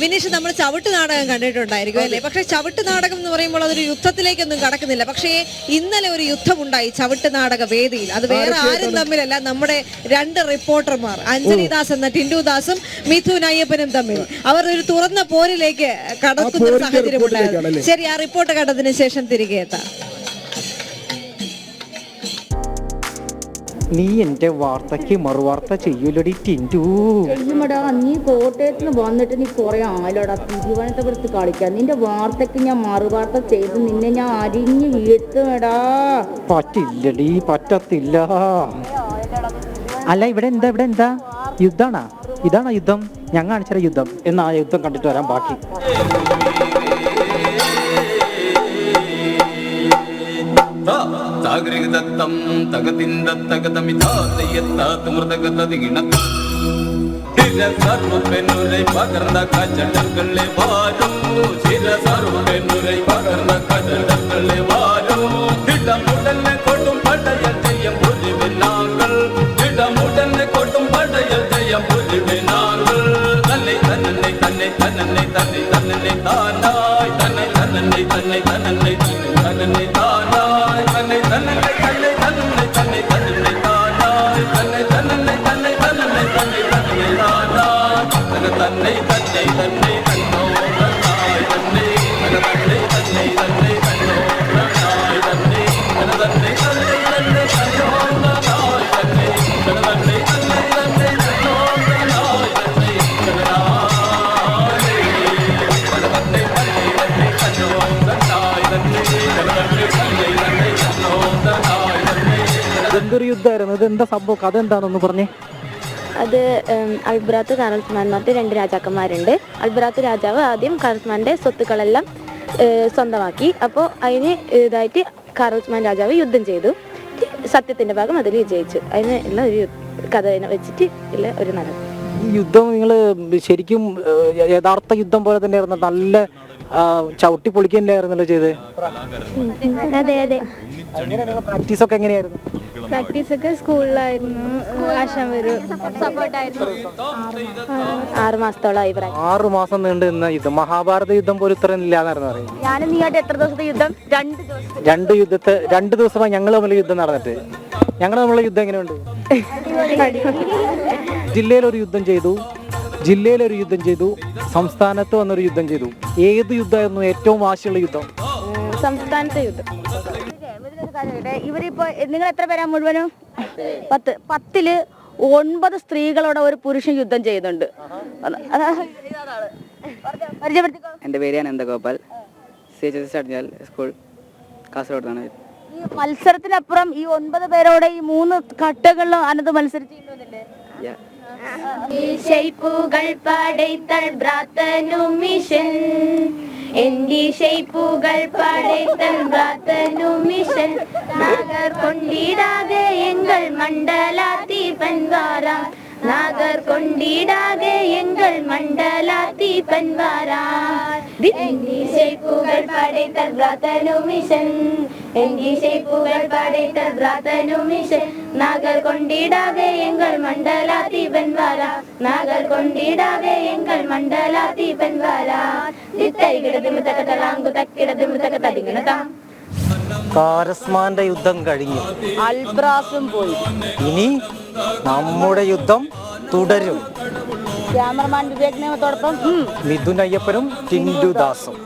വിനീഷ്, നമ്മൾ ചവിട്ട് നാടകം കണ്ടിട്ടുണ്ടായിരിക്കും അല്ലേ? പക്ഷെ ചവിട്ട് നാടകം എന്ന് പറയുമ്പോൾ അതൊരു യുദ്ധത്തിലേക്കൊന്നും കടക്കുന്നില്ല. പക്ഷേ ഇന്നലെ ഒരു യുദ്ധമുണ്ടായി ചവിട്ട് നാടക വേദിയിൽ. അത് വേറെ ആരും തമ്മിലല്ല, നമ്മുടെ രണ്ട് റിപ്പോർട്ടർമാർ, അഞ്ജലിദാസ് എന്ന ടിൻഡുദാസും മിഥുൻ അയ്യപ്പനും തമ്മിൽ. അവർ ഒരു തുറന്ന പോരിലേക്ക് കടക്കുന്ന സാഹചര്യം ഉണ്ടായിരുന്നു. ശരി, ആ റിപ്പോർട്ട് കണ്ടതിന് ശേഷം തിരികെ എത്താം. നീ എന്റെ വാർത്തക്ക് മറുവാർത്ത ചെയ്യൂലടി ടിൻഡു. ചെയ്യുമടാ, നീ കോട്ടയത്ത് നിന്ന് വന്നിട്ട് നീ കുറെ ആലോടാ തിരുവനന്തപുരത്ത് കളിക്കാൻ. നിന്റെ വാർത്തക്ക് ഞാൻ മറുവാർത്ത ചെയ്ത് നിന്നെ ഞാൻ അരിഞ്ഞ് വീഴ്ത്തുമെടാ. പറ്റില്ലടി, പറ്റത്തില്ല. അല്ല, ഇവിടെ എന്താ യുദ്ധാണാ? ഇതാണോ യുദ്ധം? ഞാൻ കാണിച്ച യുദ്ധം എന്നാ ആ യുദ്ധം കണ്ടിട്ട് വരാൻ ബാക്കി. ദത്തം പകർന്ന കച്ചടക്കളെ വാരും ചിരസറുപെന്നുരൈ പകർന്ന കച്ചടക്കളെ വാരും ഇടമുടനെ കൊട്ടും പടയൽ ചെയ്യും പുരിവിനാങ്ങൾ ഇടമുടനെ കൊട്ടും പടയൽ ചെയ്യും പുരിവിനാങ്ങൾ തന്നെ തന്നെ തന്നെ തന്നെ തന്നെ തന്നെ താനായി തന്നെ തന്നെ തന്നെ തന്നെ തന്നെ താനായി തന്നെ തന്നെ തന്നെ തന്നെ തന്നെ തന്നെ താനായി തന്നെ തന്നെ തന്നെ തന്നെ തന്നെ തന്നെ താനായി തന്നെ തന്നെ തന്നെ തന്നോ താനായി തന്നെ തന്നെ തന്നെ തന്നെ തന്നോ താനായി തന്നെ തന്നെ തന്നെ തന്നെ തന്നോ താനായി തന്നെ തന്നെ തന്നെ തന്നെ തന്നോ താനായി ഇതെന്തൊരു യുദ്ധമായിരുന്നു? ഇതെന്താ സംഭവം? കഥ എന്താണെന്ന് പറഞ്ഞേ. അത് അൽബ്രാത്ത് കാറൽസ്മാൻ എന്ന് പറഞ്ഞിട്ട് രണ്ട് രാജാക്കന്മാരുണ്ട്. അൽബ്രാത്ത് രാജാവ് ആദ്യം കാറൽസ്മാന്റെ സ്വത്തുക്കളെല്ലാം സ്വന്തമാക്കി. അപ്പോൾ അതിന് ഇതായിട്ട് കാറൽസ്മാൻ രാജാവ് യുദ്ധം ചെയ്തു. സത്യത്തിന്റെ ഭാഗം അതിൽ വിജയിച്ചു. അതിന് ഉള്ള ഒരു കഥ വെച്ചിട്ട് ഉള്ള ഒരു നടൻ. ഈ യുദ്ധം നിങ്ങൾ ശരിക്കും യഥാർത്ഥ യുദ്ധം പോലെ തന്നെയായിരുന്നു? നല്ല ചവിട്ടി പൊളിക്കണ്ടായിരുന്നല്ലോ ചെയ്ത്? അതെ അതെ. പ്രാക്ടീസ് ഒക്കെ എങ്ങനെയായിരുന്നു? പ്രാക്ടീസ് ഒക്കെ സ്കൂളിലായിരുന്നു. ആശാൻ വരും സപ്പോർട്ടായിരുന്നു. 6 മാസത്തോളമായി. 6 മാസം നീണ്ടു നിന്ന യുദ്ധം. മഹാഭാരത യുദ്ധം പോലും ഇത്രയും ഇല്ലാന്നായിരുന്നു പറയുന്നത്. ഞാനും നീയായിട്ട് എത്ര ദിവസത്തെ യുദ്ധം? 2 ദിവസമായി ഞങ്ങൾ തമ്മിൽ യുദ്ധം നടന്നിട്ട്. ഞങ്ങൾ തമ്മിലുള്ള യുദ്ധം എങ്ങനെയുണ്ട്? ജില്ലയിലൊരു യുദ്ധം ചെയ്തു, സംസ്ഥാനത്ത് വന്നൊരു യുദ്ധം ചെയ്തു. ഏത് യുദ്ധമായിരുന്നു ഏറ്റവും വാശിയുള്ള യുദ്ധം? സംസ്ഥാനത്തെ യുദ്ധം. ഇവരിപ്പോ നിങ്ങൾ എത്ര പേരാ മുഴുവനും? 10. 9 സ്ത്രീകളോട് ഒരു പുരുഷൻ യുദ്ധം ചെയ്യുന്നുണ്ട്. എൻ്റെ പേര് അനന്തഗോപാൽ, CHS അടിഞ്ഞാൽ സ്കൂൾ, കാസർഗോഡാണ്. ഈ മത്സരത്തിനപ്പുറം ഈ 9 പേരോടെ ഈ 3 ഘട്ടങ്ങളിലും അനന്ത് മത്സരിച്ചിട്ടുണ്ടല്ലേ? ഷെയ്പ്പുകൾ പടൈത്തൽ ബ്രാത്തനു മിഷൻ, എന്റെ ഷെയ്പ്പുകൾ പടൈത്തൽ ബ്രാത്തനു മിഷൻ, നാഗർ കൊണ്ടിടാതെ എങ്കൾ മണ്ഡലാത്തി പൻവാരാ, നാഗർ കൊണ്ടിടാതെ എങ്കൾ മണ്ഡലാത്തി പൻവാരാ, എന്റെ ഷെയ്പ്പുകൾ പടൈത്തൽ ബ്രാത്തനു മിഷൻ, എന്റെ ഷെയ്പ്പുകൾ പടൈത്തൽ ബ്രാത്തനു മിഷൻ, നാഗർ കൊണ്ടിടാതെ എങ്കൾ മണ്ഡലാത്തി പൻവാരാ, നാഗർ കൊണ്ടിടാതെ എങ്കൾ മണ്ഡലാത്തി പൻവാരാ, കാരസ്മാന്റെ യുദ്ധം കഴിഞ്ഞു, അൽബ്രാസും പോയി. ഇനി നമ്മുടെ യുദ്ധം തുടരും. ക്യാമറമാൻ വിവേക് നിയമത്തോടൊപ്പം മിഥുൻ അയ്യപ്പനും ടിൻഡുദാസും.